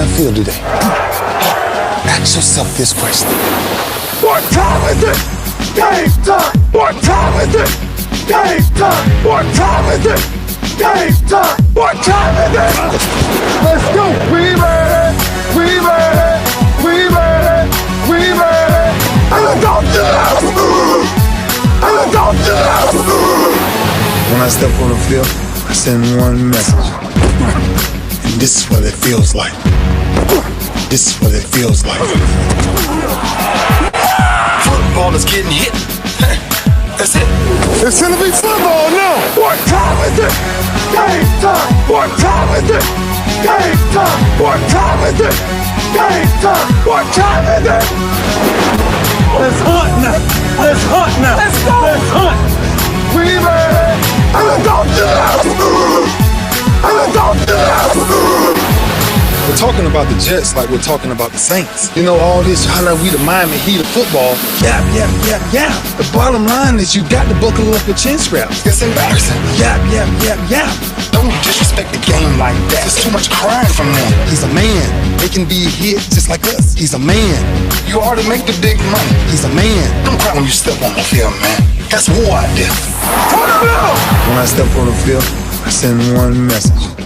I feel today? Ask yourself this question. What time is it? Game time! What time is it? Game time! What time is it? Game time! What time is it? Let's go! We made it! We made it! We made it! We made it! And let's go to the house! And let's go to the house! When I step on the field, I send one message. And this is what it feels like. This is what it feels like. Football is getting hit. That's it. It's gonna be football now! What time is it? Game time! What time is it? Game time! What time is it? Game time! What time is it? Let's hunt now! Let's hunt now! Let's go! Let's hunt! We made it! And let's go to the house! And let's go to the house! We're talking about the Jets like we're talking about the Saints. You know, all this, how we the Miami Heat of football. Yap. The bottom line is you got to buckle up your chin straps. It's embarrassing. Yap. Don't disrespect the game like that. There's too much crying from them. He's a man. They can be hit just like us. He's a man. You already make the big money. He's a man. Don't cry when you step on the field, man. That's war out there. When I step on the field, I send one message.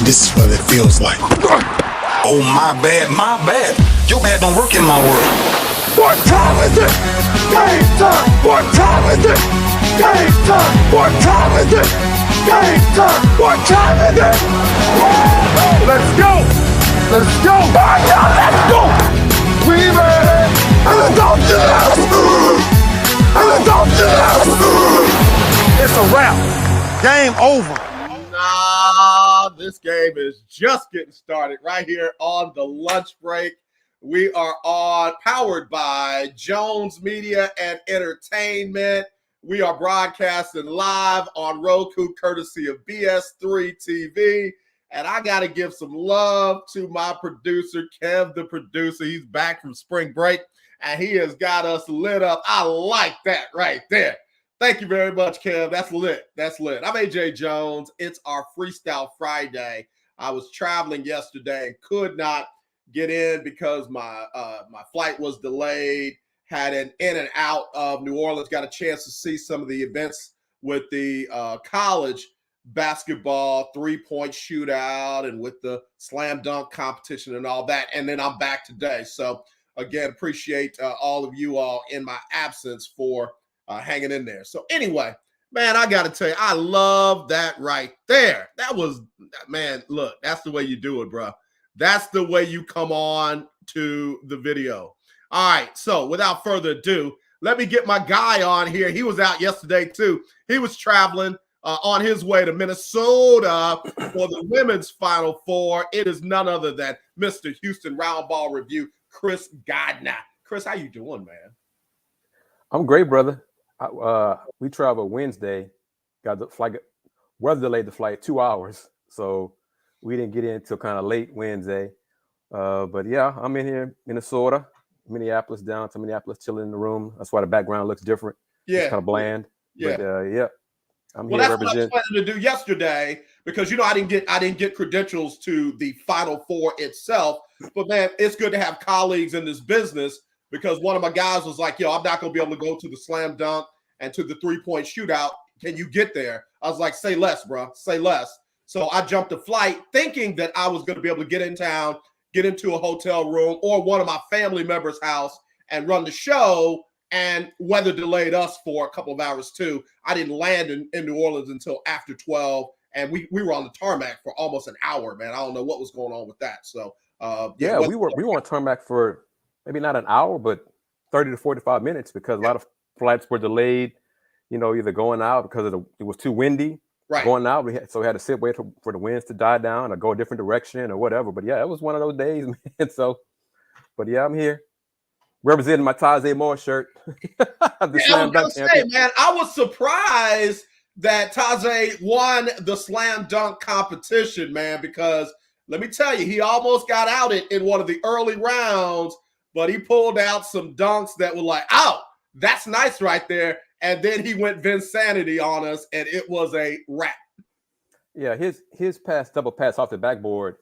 This is what it feels like. Oh, my bad. Your bad don't work in my world. What time is it? Game time! What time is it? Game time! What time is it? Game time! What time is it? Let's go! Let's go! Let's go! We made it! And let's go to the house! And let's go to the house! It's a wrap. Game over. Nah, this game is just getting started right here on the lunch break. We are powered by Jones Media and Entertainment. We are broadcasting live on ROKU, courtesy of BS3 TV. And I got to give some love to my producer, Kev, the producer. He's back from spring break, and he has got us lit up. I like that right there. Thank you very much, Kev. That's lit. I'm AJ Jones. It's our Freestyle Friday. I was traveling yesterday and could not get in because my flight was delayed. Had an in and out of New Orleans. Got a chance to see some of the events with the college basketball 3-point shootout and with the slam dunk competition and all that. And then I'm back today. So again, appreciate all of you all in my absence for hanging in there. So anyway, man, I got to tell you, I love that right there. That was, man, look, that's the way you do it, bro. That's the way you come on to the video. All right, so without further ado, let me get my guy on here. He was out yesterday, too. He was traveling on his way to Minnesota for the women's Final Four. It is none other than Mr. Houston Roundball Review, Kris Gardner. Kris, how you doing, man? I'm great, brother. We traveled Wednesday, got the flight, weather delayed the flight 2 hours, so we didn't get in until kind of late Wednesday. But yeah, I'm in here, Minneapolis, down to Minneapolis, chilling in the room. That's why the background looks different. Yeah, it's kind of bland. Yeah, but, yeah. I'm well, here that's what I was planning to do yesterday because I didn't get credentials to the Final Four itself. But man, it's good to have colleagues in this business. Because one of my guys was like, yo, I'm not going to be able to go to the slam dunk and to the 3-point shootout. Can you get there? I was like, say less, bro. Say less. So I jumped a flight thinking that I was going to be able to get in town, get into a hotel room or one of my family members' house and run the show. And weather delayed us for a couple of hours, too. I didn't land in New Orleans until after 12. And we were on the tarmac for almost an hour, man. I don't know what was going on with that. So, we were on tarmac for maybe not an hour, but 30 to 45 minutes because a lot of flights were delayed, either going out because it was too windy, right? Going out. We had to sit, wait for the winds to die down or go a different direction or whatever. But yeah, it was one of those days, man. So, but yeah, I'm here representing my Tajay Moore shirt. I was gonna say, man, I was surprised that Tajay won the slam dunk competition, man, because let me tell you, he almost got outed in one of the early rounds. But he pulled out some dunks that were like, oh, that's nice right there. And then he went Vinsanity on us, and it was a wrap. Yeah, his double pass off the backboard,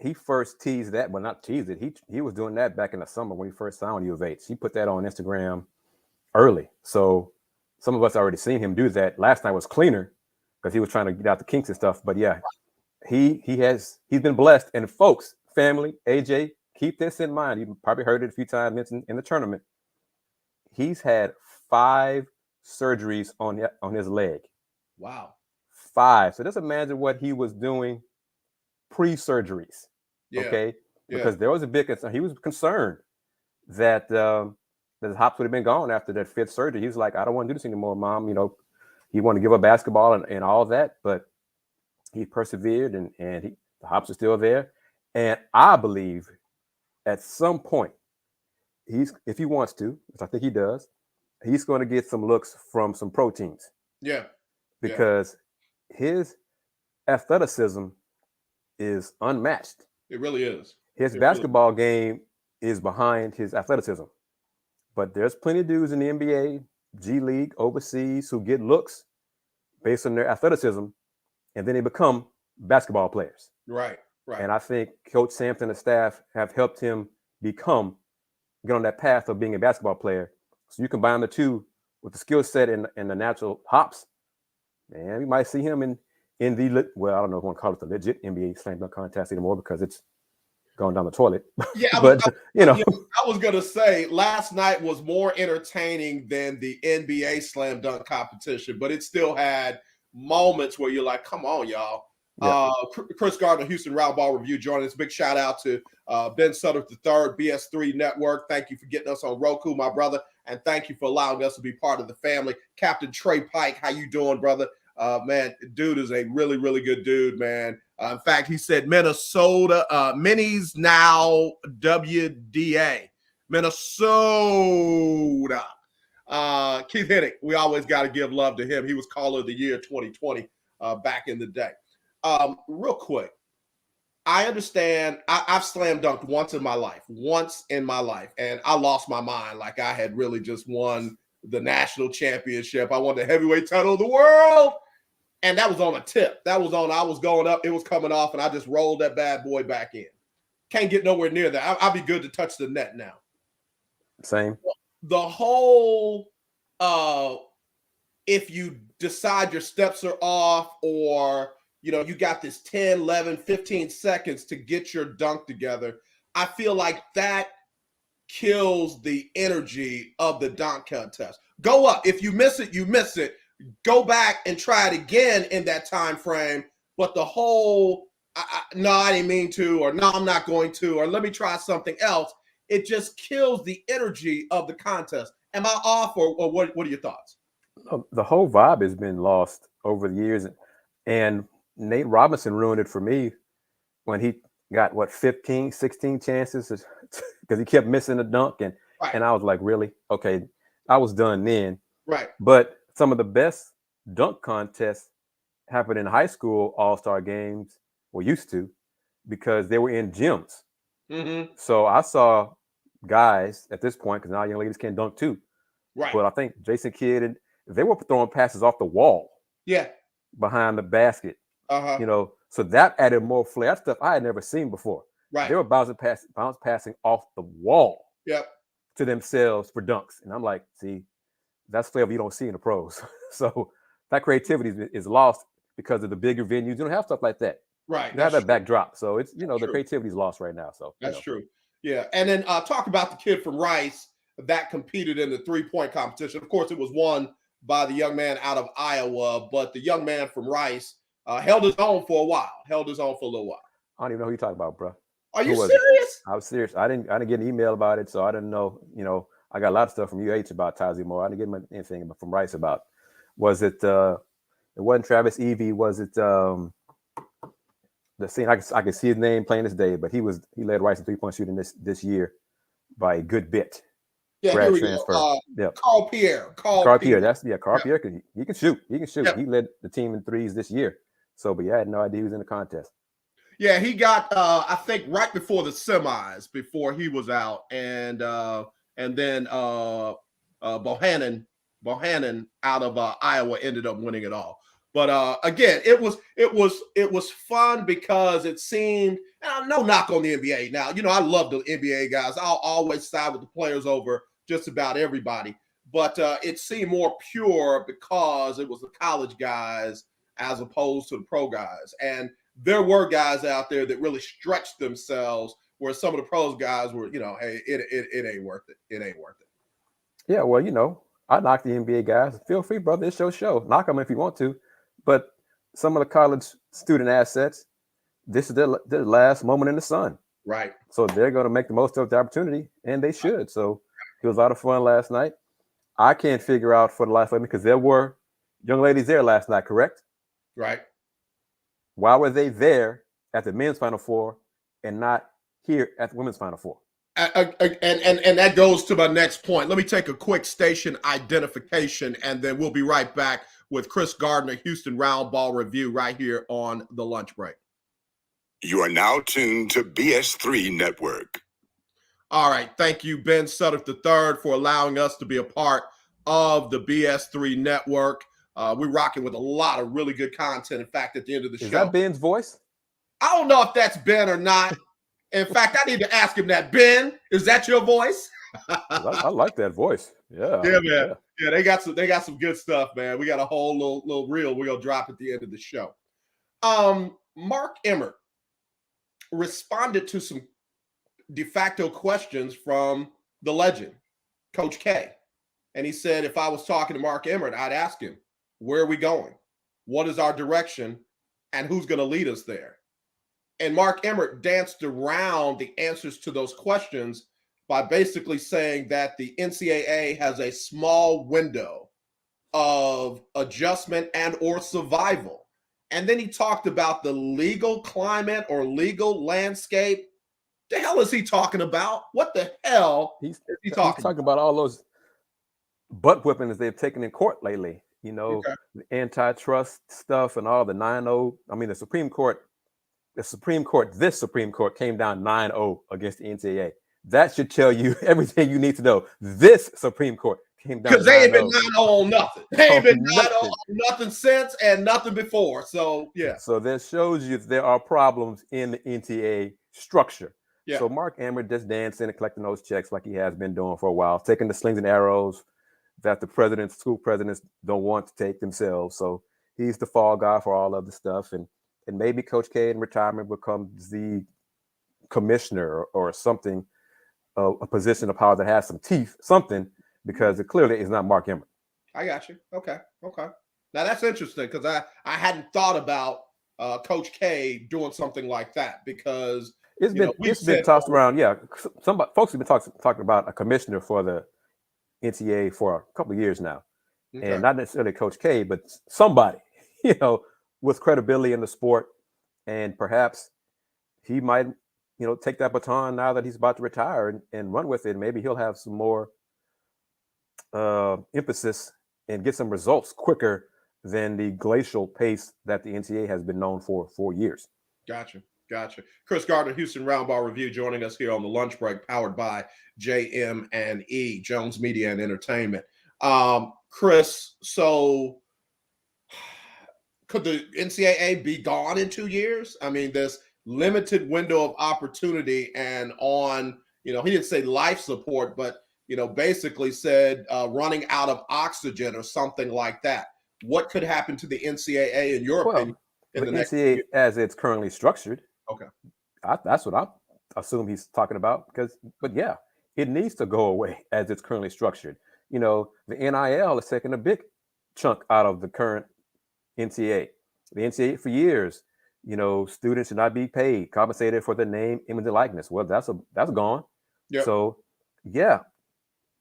he first teased that, but not teased it. He was doing that back in the summer when he first signed U of H. He put that on Instagram early. So some of us already seen him do that. Last night was cleaner because he was trying to get out the kinks and stuff. But yeah, he's been blessed. And folks, family, AJ, keep this in mind. You probably heard it a few times mentioned in the tournament. He's had 5 surgeries on his leg. Wow. 5. So just imagine what he was doing pre-surgeries. Yeah. Okay. Because there was a big concern. He was concerned that that his hops would have been gone after that 5th surgery. He was like, I don't want to do this anymore, Mom. You know, he wanted to give up basketball and all that, but he persevered and the hops are still there. And I believe at some point, if he wants to, which I think he does, he's going to get some looks from some pro teams. Yeah. Because his athleticism is unmatched. It really is. His basketball game is behind his athleticism. But there's plenty of dudes in the NBA, G League, overseas who get looks based on their athleticism, and then they become basketball players. Right. And I think Coach Sampson and the staff have helped him get on that path of being a basketball player. So you combine the two with the skill set and the natural hops, man, we might see him in the, well, I don't know if I want to call it the legit NBA slam dunk contest anymore because it's going down the toilet. Yeah, but I was gonna say last night was more entertaining than the NBA slam dunk competition, but it still had moments where you're like, come on, y'all. Yeah. Kris Gardner, Houston Roundball Review, joining us. Big shout out to Ben Sutter III, BS3 Network. Thank you for getting us on Roku, my brother, and thank you for allowing us to be part of the family. Captain Trey Pike, how you doing, brother? Man, dude is a really, really good dude, man. In fact, he said Minnesota, Minis now WDA. Minnesota. Keith Hennick, we always got to give love to him. He was Caller of the Year 2020 back in the day. Real quick, I understand I've slam dunked once in my life, and I lost my mind. Like I had really just won the national championship. I won the heavyweight title of the world. And that was on a tip. I was going up, it was coming off, and I just rolled that bad boy back in. Can't get nowhere near that. I'll be good to touch the net now. Same. The whole, if you decide your steps are off or, you got this 10, 11, 15 seconds to get your dunk together, I feel like that kills the energy of the dunk contest. Go up. If you miss it, you miss it. Go back and try it again in that time frame. But the whole, no, I didn't mean to, or no, I'm not going to, or let me try something else. It just kills the energy of the contest. Am I off, or what are your thoughts? The whole vibe has been lost over the years. And Nate Robinson ruined it for me when he got, 15, 16 chances because he kept missing the dunk. And I was like, really? Okay, I was done then. Right. But some of the best dunk contests happened in high school all-star games, or used to, because they were in gyms. Mm-hmm. So I saw guys at this point, because now young ladies can dunk too. Right. But I think Jason Kidd, they were throwing passes off the wall. Yeah. Behind the basket. Uh-huh. So that added more flair. That's stuff I had never seen before. Right. They were bounce passing off the wall. Yep. To themselves for dunks. And I'm like, see, that's flavor you don't see in the pros. So that creativity is lost because of the bigger venues. You don't have stuff like that. Right. You have that backdrop. So it's, the creativity is lost right now. So that's true. Yeah. And then talk about the kid from Rice that competed in the 3-point competition. Of course, it was won by the young man out of Iowa, but the young man from Rice held his own for a while, a little while. I don't even know who you're talking about, bro. Are you serious? I was serious. I didn't get an email about it, so I didn't know, I got a lot of stuff from UH about Tazi Moore. I didn't get anything from Rice about. Was it? It wasn't Travis Evie. Was it? The scene. I can see his name plain this day, but he led Rice in 3-point shooting this year by a good bit. Yeah, here we go. Carl Pierre. Carl Pierre. Carl Pierre. He can shoot. Yep. He led the team in threes this year. So, but yeah, I had no idea he was in the contest. Yeah, he got I think right before the semis, before he was out, and then Bohannon out of Iowa ended up winning it all. But again, it was fun because it seemed, no knock on the NBA. Now, I love the NBA guys. I'll always side with the players over just about everybody. But it seemed more pure because it was the college guys as opposed to the pro guys. And there were guys out there that really stretched themselves, where some of the pros guys were, hey, it ain't worth it. It ain't worth it. Yeah, well, I knock the NBA guys. Feel free, brother. It's your show. Knock them if you want to. But some of the college student assets, this is their last moment in the sun. Right. So they're going to make the most of the opportunity, and they should. So it was a lot of fun last night. I can't figure out for the life of me, because there were young ladies there last night, correct? Right. Why were they there at the men's Final Four and not here at the women's Final Four? And that goes to my next point. Let me take a quick station identification, and then we'll be right back with Kris Gardner, Houston Roundball review right here on the lunch break. You are now tuned to BS3 Network. All right. Thank you, Ben Sudduth III, for allowing us to be a part of the BS3 Network. We're rocking with a lot of really good content. In fact, at the end of the show. Is that Ben's voice? I don't know if that's Ben or not. In fact, I need to ask him that. Ben, is that your voice? I like that voice. Yeah. Yeah, man. Yeah, they got some good stuff, man. We got a whole little reel we're gonna drop at the end of the show. Mark Emmert responded to some de facto questions from the legend, Coach K. And he said, if I was talking to Mark Emmert, I'd ask him, where are we going? What is our direction? And who's going to lead us there? And Mark Emmert danced around the answers to those questions by basically saying that the NCAA has a small window of adjustment and or survival. And then he talked about the legal climate or legal landscape. The hell is he talking about? What the hell is he talking He's talking about all those butt whippings they've taken in court lately. The antitrust stuff and all the 9-0. I mean, this Supreme Court came down 9-0 against the NCAA. That should tell you everything you need to know. This Supreme Court came down, because they ain't been 9-0 on nothing. They ain't been 9-0 on nothing since and nothing before. So yeah. So that shows you that there are problems in the NCAA structure. Yeah. So Mark Emmert just dancing and collecting those checks like he has been doing for a while, taking the slings and arrows that the school presidents don't want to take themselves. So he's the fall guy for all of the stuff. And maybe Coach K in retirement becomes the commissioner or something, a position of power that has some teeth, something, because it clearly is not Mark Emmert. I got you. Okay. Now that's interesting, because I hadn't thought about Coach K doing something like that, because it's been tossed around. Yeah, folks have been talking about a commissioner for the NCAA for a couple of years now, and not necessarily Coach K, but somebody, with credibility in the sport, and perhaps he might, take that baton now that he's about to retire and run with it. Maybe he'll have some more emphasis and get some results quicker than the glacial pace that the NCAA has been known for years. Gotcha. Kris Gardner, Houston Roundball Review, joining us here on the lunch break, powered by JM&E, Jones Media and Entertainment. Kris, so could the NCAA be gone in 2 years? I mean, this limited window of opportunity, and on, he didn't say life support, but, basically said running out of oxygen or something like that. What could happen to the NCAA in your opinion? The NCAA, as it's currently structured. Okay. That's what I assume he's talking about, but yeah, it needs to go away as it's currently structured. The NIL is taking a big chunk out of the current NCAA. The NCAA for years, students should not be paid, compensated for the name, image, and likeness. Well, that's gone. Yep. So yeah,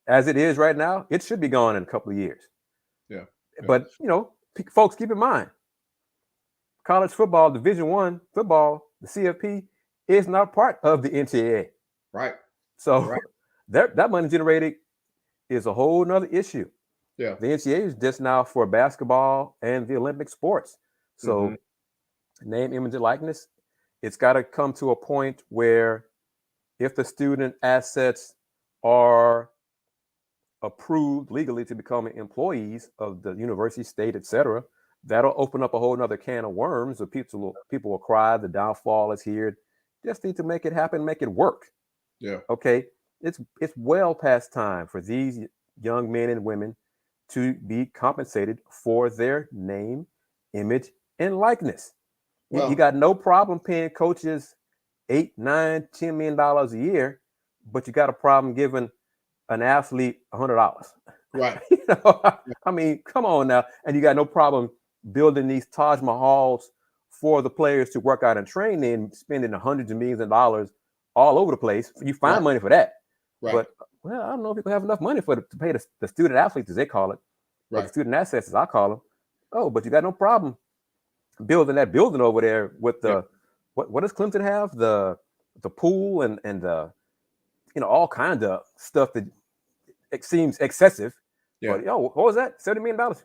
as it is right now, it should be gone in a couple of years. Yeah. But folks, keep in mind, college football, Division I football, the CFP, is not part of the NCAA. Right. So that money generated is a whole nother issue. Yeah. The NCAA is just now for basketball and the Olympic sports. So name, image, and likeness, it's got to come to a point where if the student assets are approved legally to become employees of the university, state, etc., that'll open up a whole nother can of worms. Of people will cry. The downfall is here. Just need to make it happen, make it work. Yeah. Okay. It's well past time for these young men and women to be compensated for their name, image, and likeness. Well, you got no problem paying coaches $8, $9, $10 million a year, but you got a problem giving an athlete $100. right. I mean, come on now. And you got no problem building these Taj Mahals for the players to work out and train in, spending hundreds of millions of dollars all over the place. You find money for that. Right. But, well, I don't know if people have enough money to pay the student athletes, as they call it, or the student assets, as I call them. Oh, but you got no problem building that building over there with the what does Clemson have? The pool and the all kinds of stuff that it seems excessive. Yeah. But what was that? $70 million.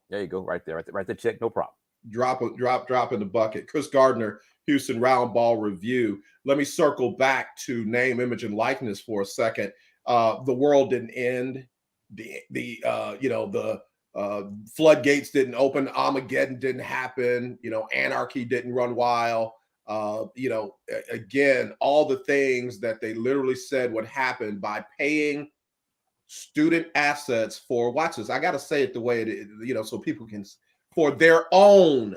There you go, right there, check, no problem. Drop in the bucket. Kris Gardner, Houston Roundball review. Let me circle back to name, image, and likeness for a second. The world didn't end. The floodgates didn't open. Armageddon didn't happen. Anarchy didn't run wild. Again, all the things that they literally said would happen by paying student assets for, watch this, I got to say it the way it is, so people can, for their own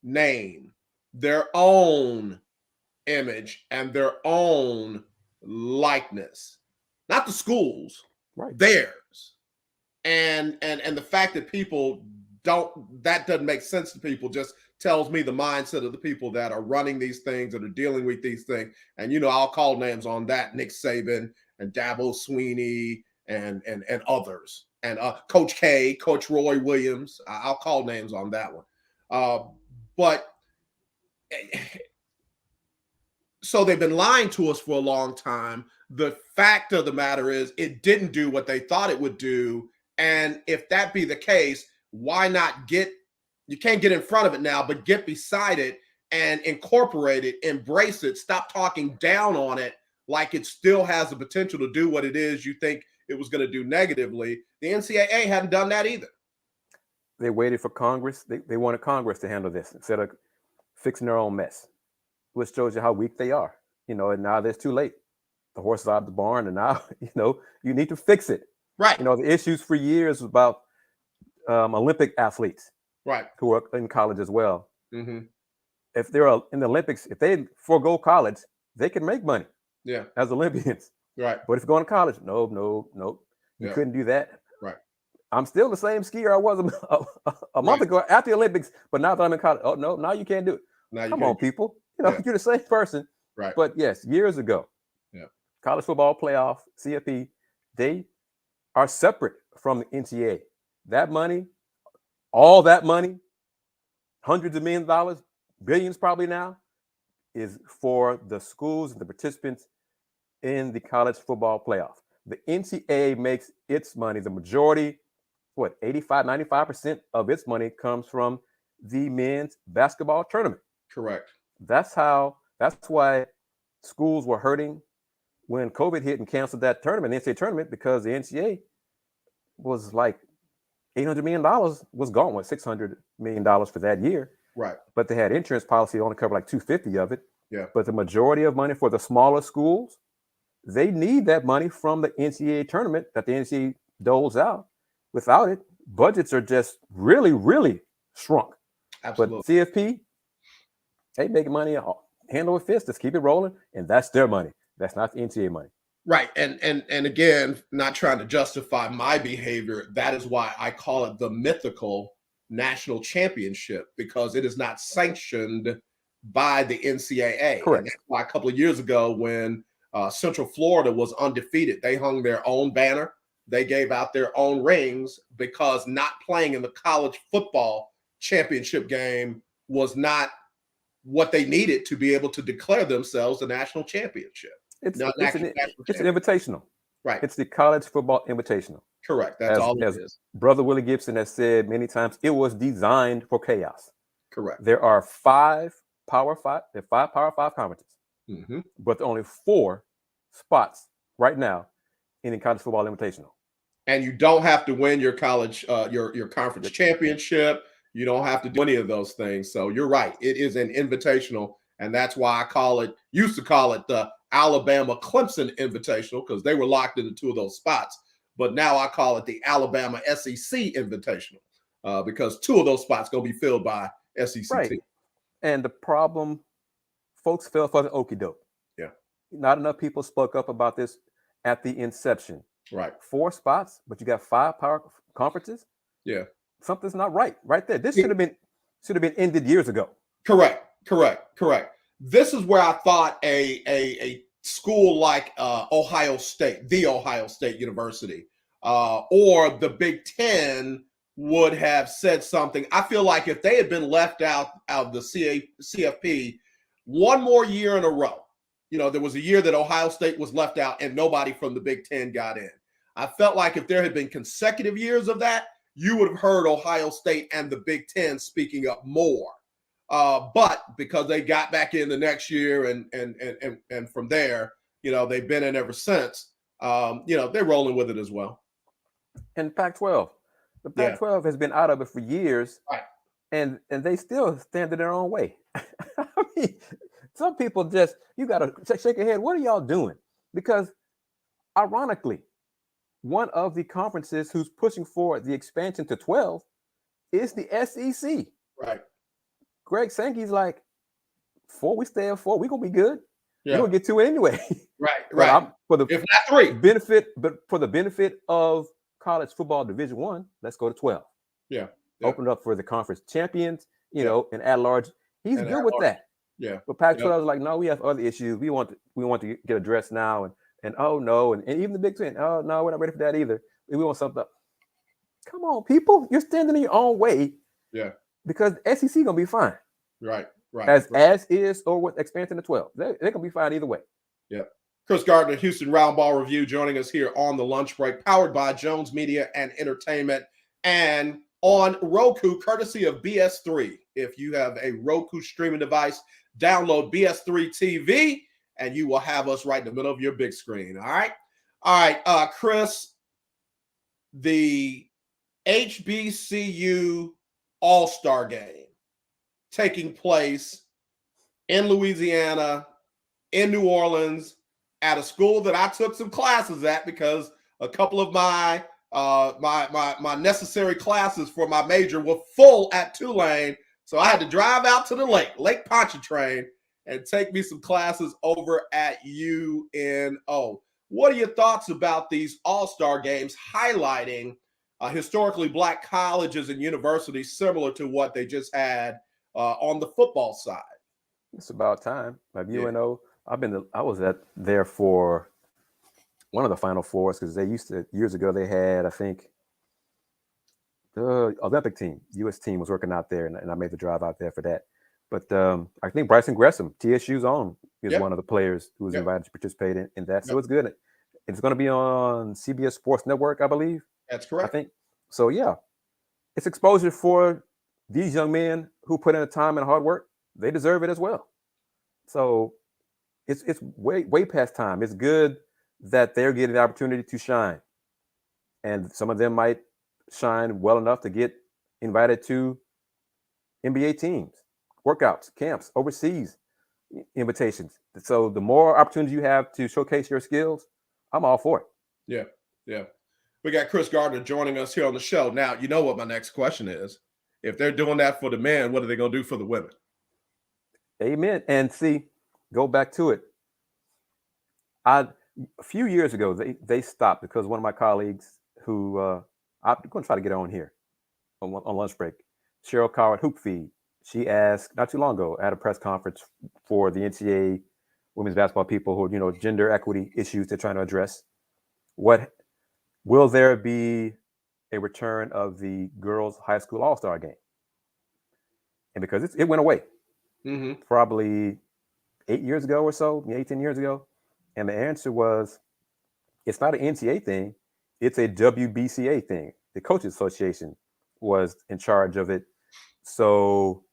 name, their own image, and their own likeness, not the schools, right? Theirs. And the fact that people that doesn't make sense to people just tells me the mindset of the people that are running these things, that are dealing with these things. And, I'll call names on that: Nick Saban and Dabo Sweeney and others, and Coach K, Coach Roy Williams. I'll call names on that one. But so they've been lying to us for a long time. The fact of the matter is it didn't do what they thought it would do. And if that be the case, why not you can't get in front of it now, but get beside it and incorporate it, embrace it, stop talking down on it like it still has the potential to do what it is you think it was going to do negatively. The NCAA hadn't done that either. They waited for Congress. They wanted Congress to handle this instead of fixing their own mess, which shows you how weak they are. And now it's too late. The horse is out of the barn, and now, you need to fix it. Right. The issues for years was about Olympic athletes, right, who are in college as well. Mm-hmm. If they're in the Olympics, if they forego college, they can make money. Yeah. As Olympians. Right. But if you're going to college, no. You couldn't do that. Right. I'm still the same skier I was a month ago after the Olympics, but now that I'm in college, oh no, now you can't do it. Come on, people. You're the same person. Right. But yes, years ago, college football playoff, CFP, they are separate from the NCAA. That money, all that money, hundreds of millions of dollars, billions probably now, is for the schools and the participants in the college football playoff. The NCAA makes its money, the majority, 85, 95% of its money comes from the men's basketball tournament. Correct. That's why schools were hurting when COVID hit and canceled that tournament, the NCAA tournament, because the NCAA was like $800 million was gone, $600 million for that year. Right. But they had insurance policy only covered like $250 of it. Yeah. But the majority of money for the smaller schools, they need that money from the NCAA tournament that the NCAA doles out. Without it, budgets are just really, really shrunk. Absolutely. But CFP, they make money hand over fist. Just keep it rolling, and that's their money. That's not the NCAA money. Right. And again, not trying to justify my behavior, that is why I call it the mythical national championship, because it is not sanctioned by the NCAA. Correct. And that's why a couple of years ago when Central Florida was undefeated, they hung their own banner. They gave out their own rings, because not playing in the college football championship game was not what they needed to be able to declare themselves the national championship. It's an invitational. Right. It's the college football invitational. Correct. That's all it is. Brother Willie Gibson has said many times, it was designed for chaos. Correct. There are five Power Five conferences, mm-hmm. but there are only 4 spots right now in the college football invitational. And you don't have to win your college, your conference championship. You don't have to do any of those things. So you're right. It is an invitational. And that's why used to call it the Alabama Clemson Invitational, because they were locked into two of those spots. But now I call it the Alabama SEC Invitational, because two of those spots going to be filled by SEC Right. teams. And the problem, folks fell for the okie doke. Yeah. Not enough people spoke up about this at the inception. Right. 4 spots, but you got 5 power conferences. Yeah. Something's not right there. This should have been ended years ago. Correct. This is where I thought a school like Ohio State, the Ohio State University, or the Big Ten would have said something. I feel like if they had been left out of the CFP one more year in a row, there was a year that Ohio State was left out and nobody from the Big Ten got in. I felt like if there had been consecutive years of that, you would have heard Ohio State and the Big Ten speaking up more. But because they got back in the next year and from there, they've been in ever since, they're rolling with it as well. And Pac-12. The Pac-12 has been out of it for years, right? And they still stand in their own way. I mean, some people just, you got to shake your head. What are y'all doing? Because ironically, one of the conferences who's pushing for the expansion to 12 is the SEC. Right. Greg Sankey's like, 4, we stay at 4, we're going to be good. Yeah. We're going to get to it anyway. Right. If not 3. But for the benefit of college football Division I, let's go to 12. Yeah. Open it up for the conference champions, and at large. He's and good with that. Yeah. But Pac-12 is like, no, we have other issues. We want to get addressed now. And oh no, and even the Big Ten, oh no, we're not ready for that either. We want something. Come on, people, you're standing in your own way. Yeah. Because the SEC gonna be fine. Right. As is, or with expansion to 12. They're gonna be fine either way. Yeah. Kris Gardner, Houston Roundball Review, joining us here on the lunch break, powered by Jones Media and Entertainment, and on Roku, courtesy of BS3. If you have a Roku streaming device, download BS3 TV, and you will have us right in the middle of your big screen. All right. Kris, the HBCU All-Star Game taking place in Louisiana, in New Orleans, at a school that I took some classes at, because a couple of my necessary classes for my major were full at Tulane. So I had to drive out to the Lake Pontchartrain, and take me some classes over at UNO. What are your thoughts about these All-Star games highlighting historically Black colleges and universities, similar to what they just had on the football side? It's about time. Like UNO, I was there for one of the Final Fours, because they used to, years ago, they had, I think, the Olympic team, U.S. team was working out there, and I made the drive out there for that. But I think Bryson Gresham, TSU's own, is one of the players who was invited to participate in that. So it's good. It's going to be on CBS Sports Network, I believe. That's correct. I think. So, yeah, it's exposure for these young men who put in the time and hard work. They deserve it as well. So it's way past time. It's good that they're getting the opportunity to shine. And some of them might shine well enough to get invited to NBA teams, workouts, camps, overseas invitations. So the more opportunities you have to showcase your skills, I'm all for it. Yeah. We got Kris Gardner joining us here on the show. Now, you know what my next question is. If they're doing that for the men, what are they going to do for the women? Amen. And see, go back to it. A few years ago, they stopped, because one of my colleagues who I'm going to try to get on here on lunch break, Cheryl Coward Hoopfeed, she asked not too long ago at a press conference for the NCAA women's basketball people who, gender equity issues they're trying to address. Will there be a return of the girls' high school all-star game? And because it went away probably 8 years ago or so, 18 years ago. And the answer was, it's not an NCAA thing. It's a WBCA thing. The Coaches Association was in charge of it. So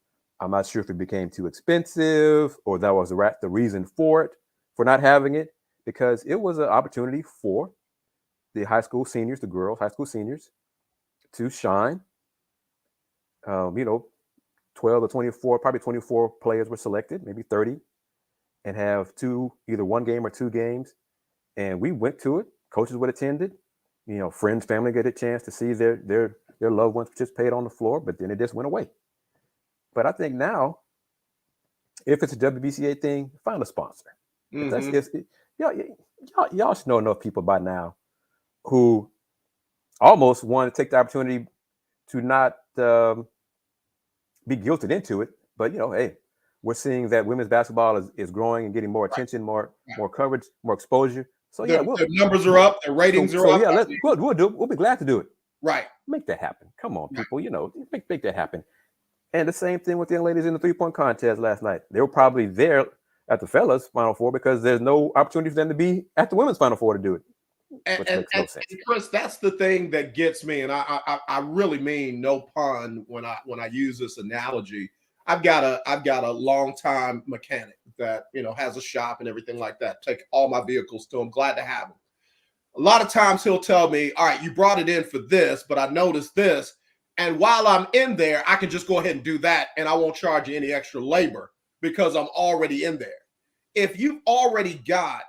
I'm not sure if it became too expensive or that was the reason for not having it, because it was an opportunity for the high school seniors, the girls, high school seniors, to shine, 12 to 24, probably 24 players were selected, maybe 30, and have either one game or two games. And we went to it. Coaches would attended. Friends, family get a chance to see their loved ones participate on the floor, but then it just went away. But I think now, if it's a WBCA thing, find a sponsor. Y'all should know enough people by now who almost want to take the opportunity to not be guilted into it. But, hey, we're seeing that women's basketball is growing and getting more attention, more coverage, more exposure. So, their numbers are up. Their ratings are up. Yeah, we'll be glad to do it. Right. Make that happen. Come on, people. Make that happen. And the same thing with the young ladies in the 3-point contest last night. They were probably there at the fellas' Final Four because there's no opportunity for them to be at the women's Final Four to do it. Which makes no sense. And Kris, that's the thing that gets me, and I really mean no pun when I use this analogy. I've got a longtime mechanic that has a shop and everything like that. Take all my vehicles to him. Glad to have him. A lot of times he'll tell me, "All right, you brought it in for this, but I noticed this, and while I'm in there, I can just go ahead and do that, and I won't charge you any extra labor because I'm already in there." If you've already got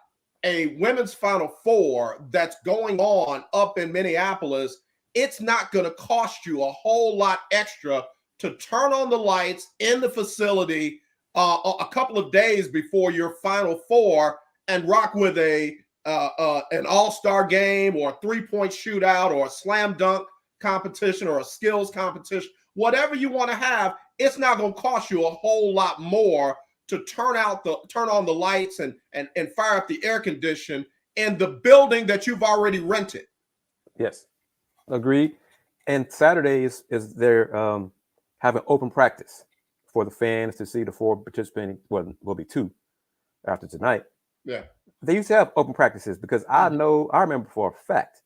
a women's Final Four that's going on up in Minneapolis, it's not going to cost you a whole lot extra to turn on the lights in the facility a couple of days before your Final Four and rock with an all-star game or a three-point shootout or a slam dunk competition or a skills competition. Whatever you want to have, it's not going to cost you a whole lot more to turn on the lights and fire up the air condition in the building that you've already rented. Yes, agreed. And Saturday is their having open practice for the fans to see the 4 participating. Well, will be 2 after tonight. Yeah, they used to have open practices because I remember for a fact,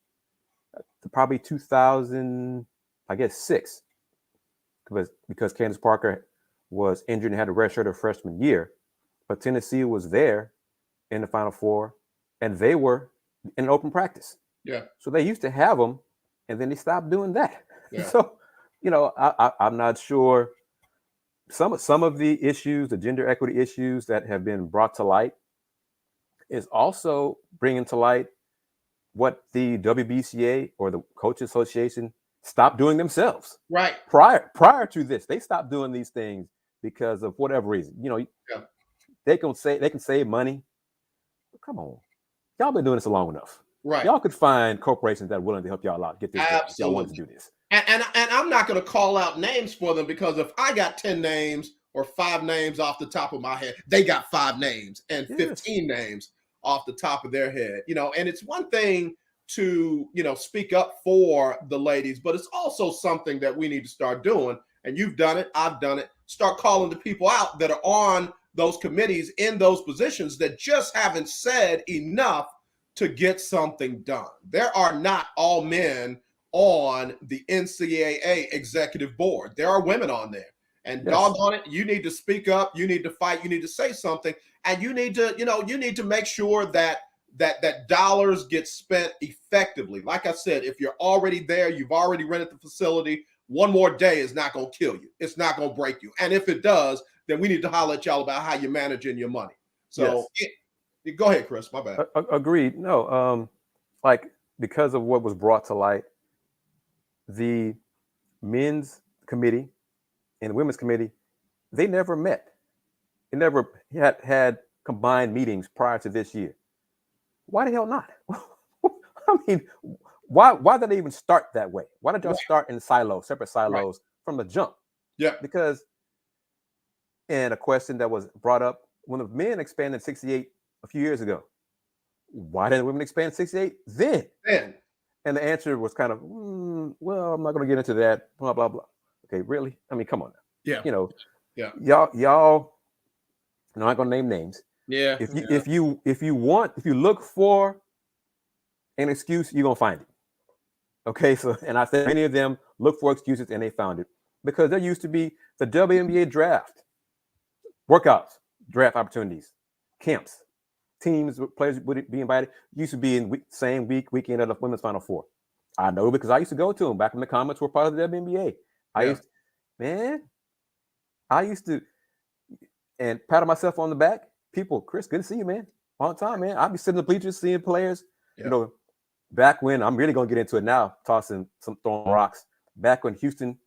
probably 2000, I guess 6, because Candace Parker was injured and had to redshirt her freshman year, but Tennessee was there in the Final Four, and they were in open practice. Yeah. So they used to have them, and then they stopped doing that. Yeah. So, I'm not sure. Some of the issues, the gender equity issues that have been brought to light, is also bringing to light what the WBCA or the Coaches Association stopped doing themselves. Right. Prior to this, they stopped doing these things because of whatever reason. They can save money. Come on, y'all been doing this long enough. Right. Y'all could find corporations that are willing to help y'all out. Get this. If y'all want to do this. And I'm not going to call out names for them, because if I got 10 names or 5 names off the top of my head, they got 5 names and 15 names off the top of their head. And it's one thing to, speak up for the ladies, but it's also something that we need to start doing. And you've done it. I've done it. Start calling the people out that are on those committees in those positions that just haven't said enough to get something done. There are not all men on the NCAA executive board. There are women on there. And doggone it, you need to speak up, you need to fight, you need to say something, and you need to make sure that dollars get spent effectively. Like I said, if you're already there, you've already rented the facility, one more day is not going to kill you. It's not going to break you. And if it does, then we need to holler at y'all about how you're managing your money. So go ahead, Kris, my bad. Agreed. No, because of what was brought to light, the men's committee and the women's committee, they never met. They never had combined meetings prior to this year. Why the hell not? I mean, why did they even start that way? Why did y'all start in separate silos from the jump? Yeah. Because, and a question that was brought up, when the men expanded 68 a few years ago, why didn't women expand 68 then? And the answer was kind of, well, I'm not going to get into that, blah, blah, blah. Okay, really? I mean, come on now. Yeah. Y'all, I'm not going to name names. Yeah. If you look for an excuse, you're going to find it. Okay, so, and I said many of them look for excuses and they found it, because there used to be the WNBA draft, workouts, draft opportunities, camps. Teams, players would be invited. Used to be in same weekend of Women's Final Four. I know because I used to go to them back when the Comets were part of the WNBA. man, I used to and patting myself on the back. People, Kris, good to see you, man. On time, man. I'll be sitting in the bleachers seeing players. Yeah. You know, back when I'm really gonna get into it now, throwing rocks. Back when Houston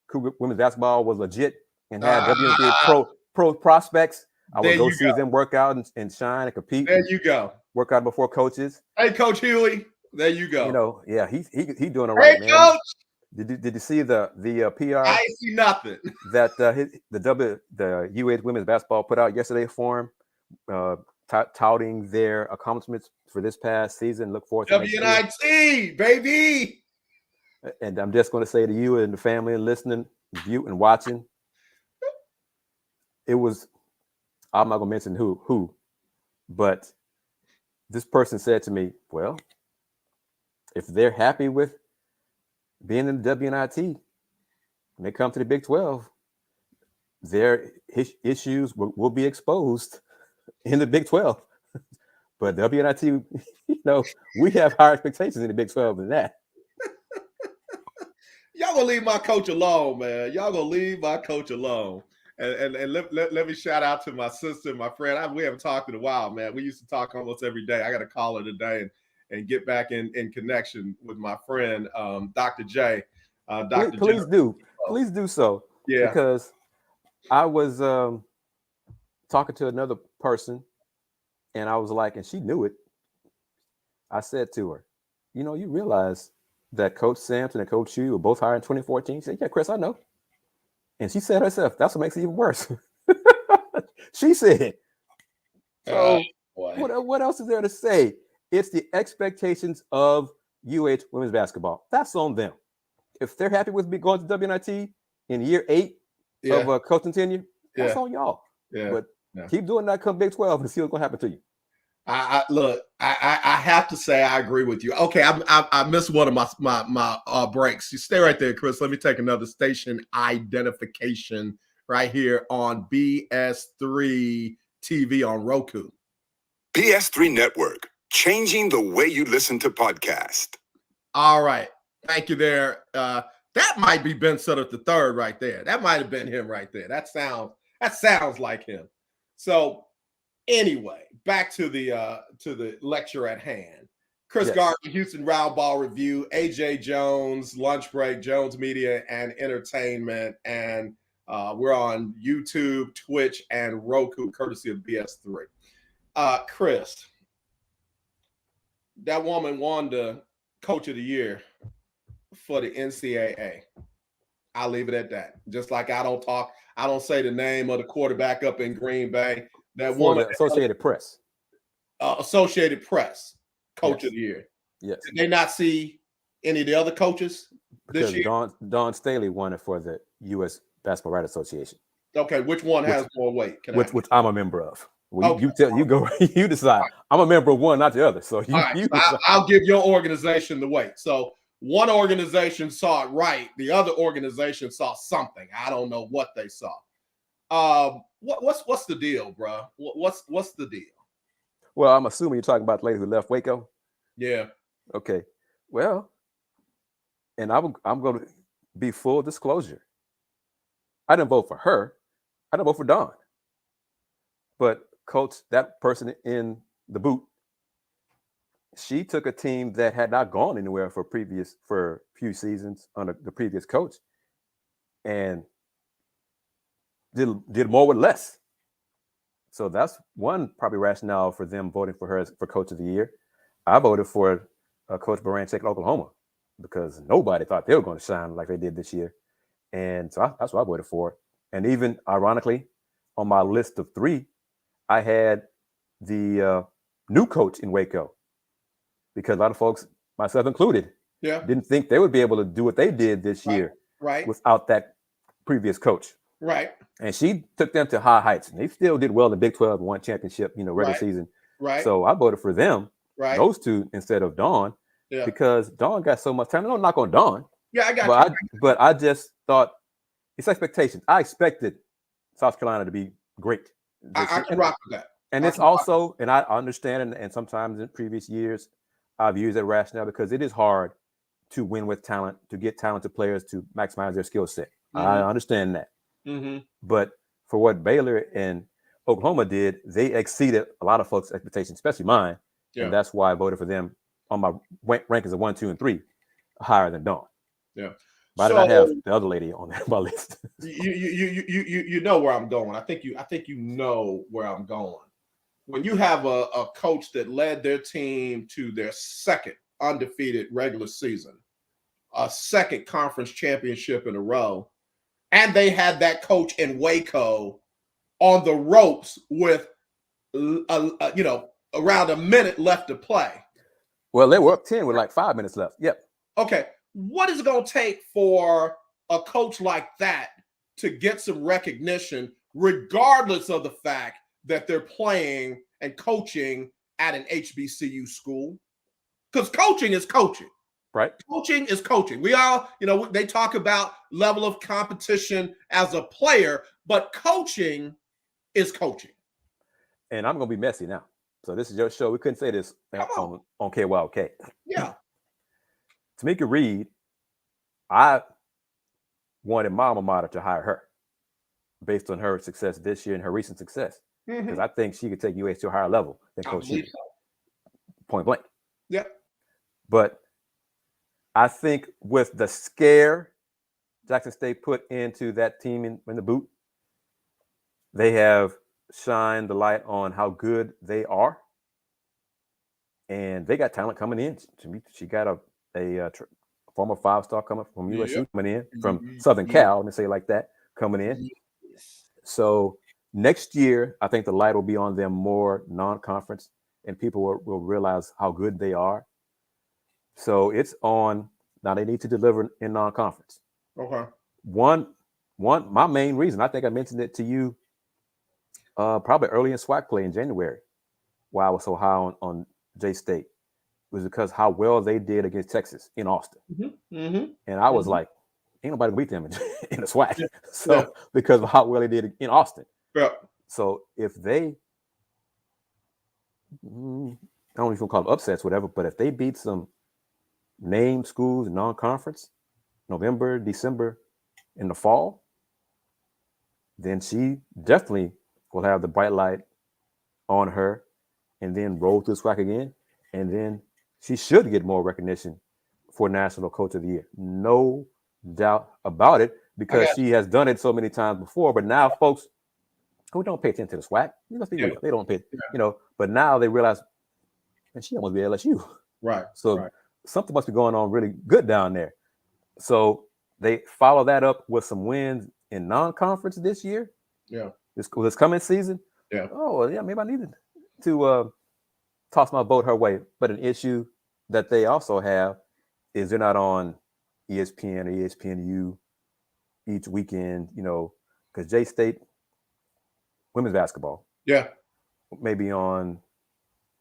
Cougar women's basketball was legit and had WNBA pro prospects, I would go see them work out and shine and compete. There you go. Work out before coaches. Hey, Coach Huey. There you go. You know, yeah, he doing it right, man. Coach. Did you see the PR? I ain't see nothing. That the UH women's basketball put out yesterday for him, touting their accomplishments for this past season. Look forward to WNIT, baby. And I'm just going to say to you and the family and listening, view and watching, it was. I'm not going to mention who, but this person said to me, "Well, if they're happy with being in the WNIT, when they come to the Big 12, their issues will be exposed in the Big 12. But WNIT, you know, we have higher expectations in the Big 12 than that." Y'all gonna leave my coach alone, man. Y'all gonna leave my coach alone. And let me shout out to my sister, my friend. We haven't talked in a while, man. We used to talk almost every day. I got to call her today and get back in connection with my friend, Dr. J. Please do so. Yeah. Because I was talking to another person, and I was like, and she knew it. I said to her, you know, you realize that Coach Sampson and Coach Hugh were both hired in 2014? She said, yeah, Kris, I know. And she said herself, that's what makes it even worse. She said. So what else is there to say? It's the expectations of UH women's basketball. That's on them. If they're happy with me going to WNIT in year 8 of coaching tenure, that's on y'all. Yeah. But keep doing that come Big 12 and see what's going to happen to you. I have to say I agree with you. Okay, I missed one of my breaks. You stay right there, Kris. Let me take another station identification right here on BS3 TV on Roku. BS3 Network, changing the way you listen to podcasts. All right, thank you there. That might be Ben Sutter III right there. That might have been him right there. That sounds like him. So. Anyway, back to the lecture at hand. Kris Gardner, Houston Roundball Review, AJ Jones, Lunch Break, Jones Media and Entertainment, and we're on YouTube, Twitch, and Roku, courtesy of BS3. Kris, that woman won the Coach of the Year for the NCAA. I'll leave it at that. Just like I don't say the name of the quarterback up in Green Bay. That woman, Associated Press. Associated Press, Coach of the Year. Yes. Did they not see any of the other coaches this year? Don Staley won it for the U.S. Basketball Writers Association. Okay, which one has more weight? Which I'm a member of. Well, okay. You decide. I'm a member of one, not the other. So I'll give your organization the weight. So one organization saw it right. The other organization saw something. I don't know what they saw. What's the deal, bro? What's the deal? Well, I'm assuming you're talking about the lady who left Waco. Yeah. Okay. Well, and I'm going to be full disclosure. I didn't vote for her. I didn't vote for Dawn. But Coach, that person in the boot, she took a team that had not gone anywhere for a few seasons under the previous coach, and did more with less. So that's one probably rationale for them voting for her for Coach of the Year. I voted for Coach Baranchik in Oklahoma because nobody thought they were going to shine like they did this year. And so that's what I voted for. And even ironically, on my list of 3, I had the new coach in Waco because a lot of folks, myself included, didn't think they would be able to do what they did this year without that previous coach. Right. And she took them to high heights. And they still did well in the Big 12, won championship, regular season. Right. So I voted for them, those two, instead of Dawn, because Dawn got so much time. Don't knock on Dawn. Yeah, I got you. But I just thought it's expectations. I expected South Carolina to be great. I can rock with that. And it's also, and I understand, and sometimes in previous years, I've used that rationale because it is hard to win with talent, to get talented players to maximize their skill set. I understand that. Mm-hmm. But for what Baylor and Oklahoma did, they exceeded a lot of folks' expectations, especially mine. Yeah. And that's why I voted for them on my rankings of 1, 2, and 3 higher than Dawn. Yeah. But I did not have the other lady on my list. You know where I'm going. I think you know where I'm going. When you have a coach that led their team to their second undefeated regular season, a second conference championship in a row, and they had that coach in Waco on the ropes with around a minute left to play. Well, they were up 10 with like 5 minutes left. Yep. Okay. What is it going to take for a coach like that to get some recognition, regardless of the fact that they're playing and coaching at an HBCU school? Because coaching is coaching. Right. Coaching is coaching. We all, they talk about level of competition as a player, but coaching is coaching. And I'm going to be messy now. So this is your show. We couldn't say this on KYK. Yeah. Tamika Reed, I wanted my alma mater to hire her based on her success this year and her recent success. Because I think she could take UH to a higher level than Coach Hughes. Point blank. Yeah. But I think with the scare Jackson State put into that team in the boot, they have shined the light on how good they are. And they got talent coming in. She got a former 5-star coming from USC coming in, from Southern Cal, let me say it like that, coming in. So next year, I think the light will be on them more non-conference, and people will realize how good they are. So it's on. Now they need to deliver in non-conference. Okay. My main reason, I think I mentioned it to you probably early in SWAC play in January, why I was so high on J-State, was because how well they did against Texas in Austin. And I was like, ain't nobody beat them in the SWAC. Because of how well they did in Austin. Yeah. So if they, I don't know if you can call them upsets, whatever, but if they beat some named schools in non-conference, November, December, in the fall, then she definitely will have the bright light on her and then roll through SWAC again. And then she should get more recognition for National Coach of the Year. No doubt about it, because she has done it so many times before. But now folks who don't pay attention to the SWAC, let's be real, they don't pay, but now they realize, and she almost be LSU. Right. So something must be going on really good down there. So they follow that up with some wins in non-conference this year. Yeah. This coming season. Yeah. Oh, yeah, maybe I needed to toss my boat her way. But an issue that they also have is they're not on ESPN or ESPNU each weekend, because J-State women's basketball maybe on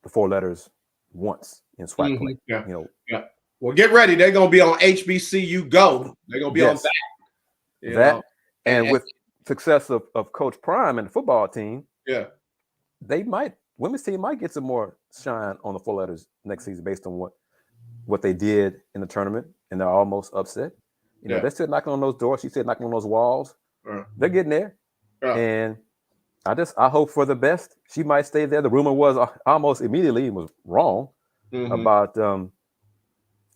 the 4 letters once in SWAC play. Yeah. Well, get ready. They're going to be on HBCU Go. They're going to be on that. And with success of Coach Prime and the football team, women's team might get some more shine on the 4 letters next season based on what they did in the tournament, and they're almost upset. They're still knocking on those doors. She's still knocking on those walls. They're getting there. And I hope for the best. She might stay there. The rumor was almost immediately was wrong about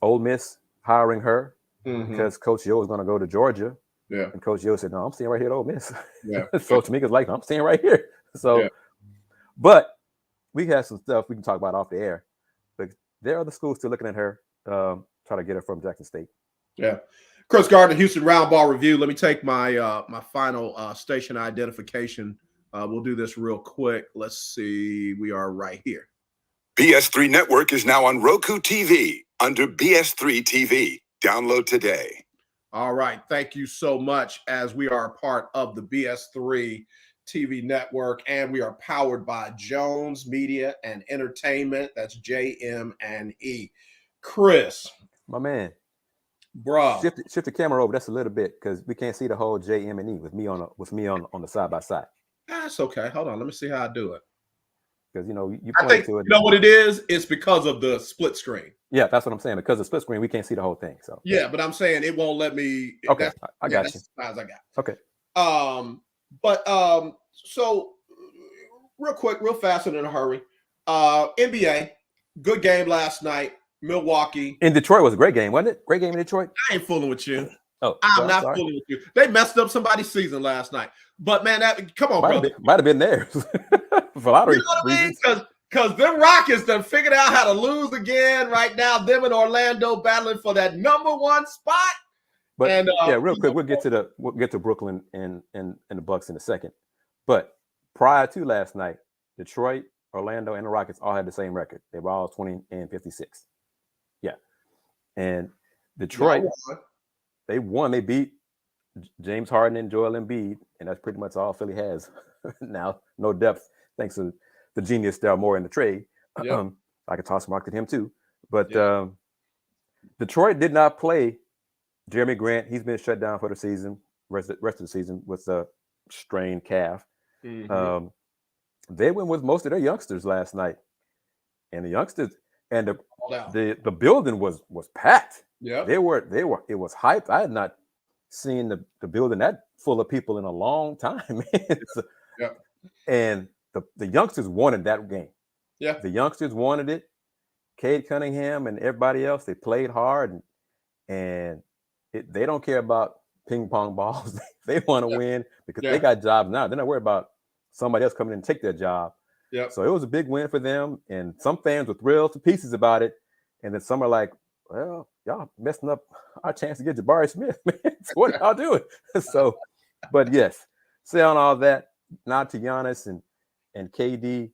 Ole Miss hiring her because Coach Yo was going to go to Georgia. Yeah. And Coach Yo said, "No, I'm staying right here at Ole Miss." Yeah. So Tamika's like, "I'm staying right here." So, but we have some stuff we can talk about off the air. But there are the schools still looking at her, trying to get her from Jackson State. Yeah. Kris Gardner, Houston Roundball Review. Let me take my my final station identification. We'll do this real quick. Let's see. We are right here. BS3 Network is now on Roku TV under BS3 TV. Download today. All right. Thank you so much, as we are a part of the BS3 TV network, and we are powered by Jones Media and Entertainment. That's JM&E. Kris. My man. Bro. Shift the camera over. That's a little bit because we can't see the whole JM&E with me on the side by side. That's okay. Hold on. Let me see how I do it. because you I think to it. You know what it is? It's because of the split screen. Yeah, that's what I'm saying. Because of split screen, we can't see the whole thing. So Yeah, but I'm saying it won't let me. okay, I got that's you. as far as I got. Okay. So real quick, real fast and in a hurry. NBA, good game last night. Milwaukee. In Detroit was a great game, wasn't it? Great game in Detroit. I ain't fooling with you. Oh, I'm well, not sorry. fooling with you. They messed up somebody's season last night. But man, come on, brother. Might have been theirs for a lot of You know what I mean? reasons. Because them Rockets done figured out how to lose again right now. Them and Orlando battling for that #1 spot. But and real quick, we'll get to Brooklyn and the Bucks in a second. But prior to last night, Detroit, Orlando, and the Rockets all had the same record. They were all 20-56. Yeah, and Detroit, they won. They beat James Harden and Joel Embiid, and that's pretty much all Philly has now. No depth, thanks to the genius Daryl Morey in the trade. Yep. I could toss a mark to him too. But Detroit did not play Jeremy Grant. He's been shut down for the season, rest of the season with a strained calf. Mm-hmm. They went with most of their youngsters last night, and the youngsters and the building was packed. Yeah, they were. It was hyped. I had not seen the building that full of people in a long time. And the youngsters wanted that game. Yeah, the youngsters wanted it. Cade Cunningham and everybody else, they played hard, and they don't care about ping pong balls. They want to win because they got jobs now. They're not worried about somebody else coming in and take their job. Yeah. So it was a big win for them, and some fans were thrilled to pieces about it. And then some are like, "Well, y'all messing up our chance to get Jabari Smith, man. So what y'all doing?" So, but yes, say on all that, now to Giannis and KD.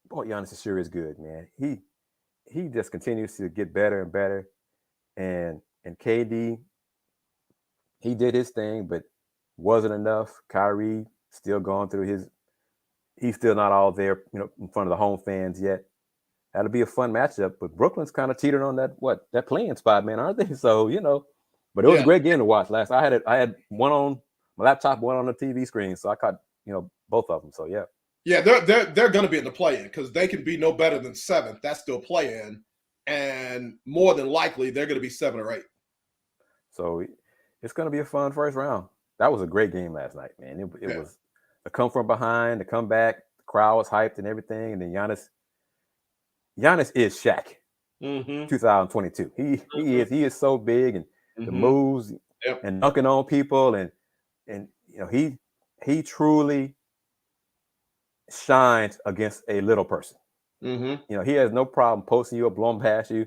Boy, Giannis sure is good, man. He just continues to get better and better. And KD, he did his thing, but wasn't enough. Kyrie still going through he's still not all there, in front of the home fans yet. That'll be a fun matchup. But Brooklyn's kind of teetered on that playing spot, man, aren't they? So, but it was a great game to watch last. I had one on my laptop, one on the TV screen, so I caught, both of them. So yeah. Yeah, they're going to be in the play-in because they can be no better than 7th. That's still play-in, and more than likely they're going to be 7 or 8. So it's going to be a fun first round. That was a great game last night, man. It was a come from behind, the comeback, the crowd was hyped and everything, and then Giannis is Shaq. 2022. He is so big, and the moves and dunking on people, and he truly shines against a little person. He has no problem posting you or blowing past you.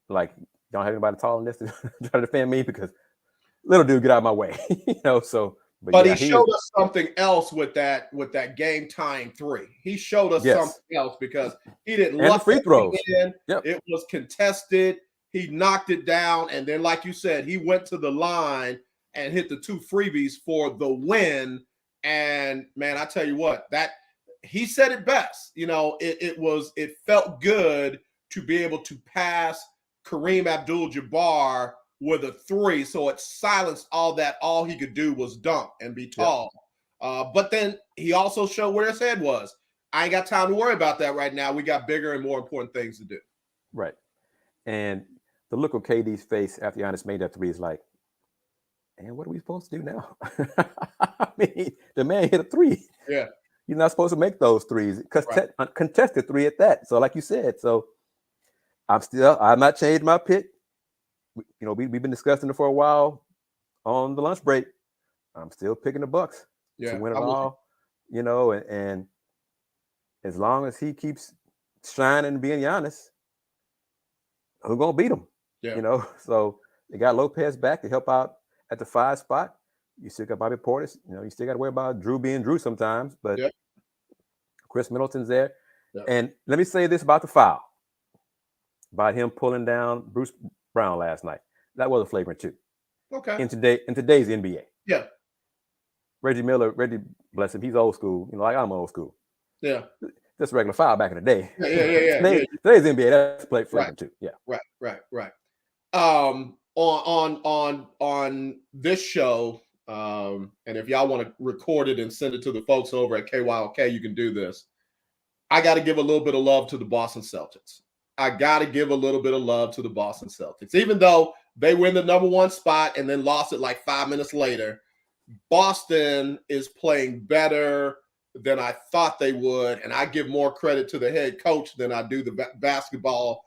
Like, don't have anybody taller than this to try to defend me because little dude, get out of my way. So. But he showed us something else with that game tying 3. He showed us something else because he didn't luck free throws. Yep. It was contested. He knocked it down, and then, like you said, he went to the line and hit the 2 freebies for the win. And man, I tell you what, that he said it best. It felt good to be able to pass Kareem Abdul-Jabbar with a 3, so it silenced all that. All he could do was dunk and be tall. But then he also showed where his head was. I ain't got time to worry about that right now. We got bigger and more important things to do. Right. And the look on KD's face after Giannis made that 3 is like, and what are we supposed to do now? I mean, the man hit a 3. Yeah. You're not supposed to make those 3s. Contested 3 at that. So like you said, I'm not changed my pick. We've been discussing it for a while on the lunch break. I'm still picking the Bucks to win it all. And as long as he keeps shining and being Giannis, who's gonna beat him? Yeah. So they got Lopez back to help out at the 5 spot. You still got Bobby Portis. You still got to worry about Drew being Drew sometimes, but Chris Middleton's there. Yeah. And let me say this about the foul, about him pulling down Bruce Brown last night. That was a flagrant 2. Okay. In today's NBA. Yeah. Reggie Miller, bless him, he's old school. Like I'm old school. Yeah. That's a regular foul back in the day. Yeah. Today's NBA, that's flagrant 2. Yeah. Right. On this show, and if y'all want to record it and send it to the folks over at KYOK, you can do this. I got to give a little bit of love to the Boston Celtics. I got to give a little bit of love to the Boston Celtics. Even though they were in the number one spot and then lost it like 5 minutes later, Boston is playing better than I thought they would. And I give more credit to the head coach than I do the basketball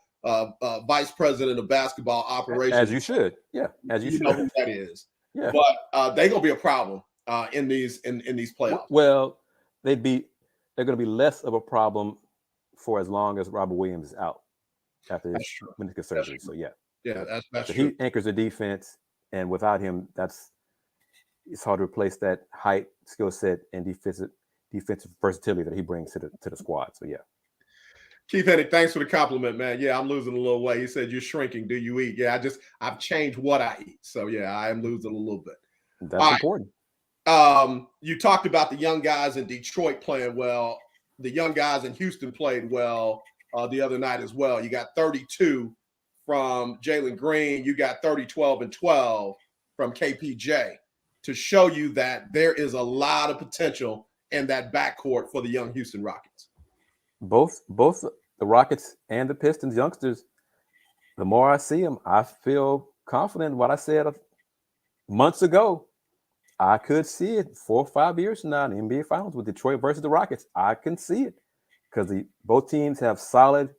vice president of basketball operations. As you should. Yeah, as you should. Know who that is. Yeah. But they're going to be a problem in these playoffs. Well, they're going to be less of a problem for as long as Robert Williams is out after his meniscus surgery. So yeah, that's so true. He anchors the defense, and without him, it's hard to replace that height, skill set, and defensive versatility that he brings to the squad. So yeah. Keith Hennig, thanks for the compliment, man. Yeah, I'm losing a little weight. He said, "You're shrinking. Do you eat?" Yeah, I've changed what I eat. So yeah, I am losing a little bit. That's important. You talked about the young guys in Detroit playing well. The young guys in Houston played well the other night as well. You got 32 from Jalen Green. You got 30, 12, and 12 from KPJ to show you that there is a lot of potential in that backcourt for the young Houston Rockets. Both the Rockets and the Pistons youngsters, the more I see them, I feel confident in what I said months ago. I could see it 4 or 5 years from now in the NBA Finals with Detroit versus the Rockets. I can see it because both teams have solid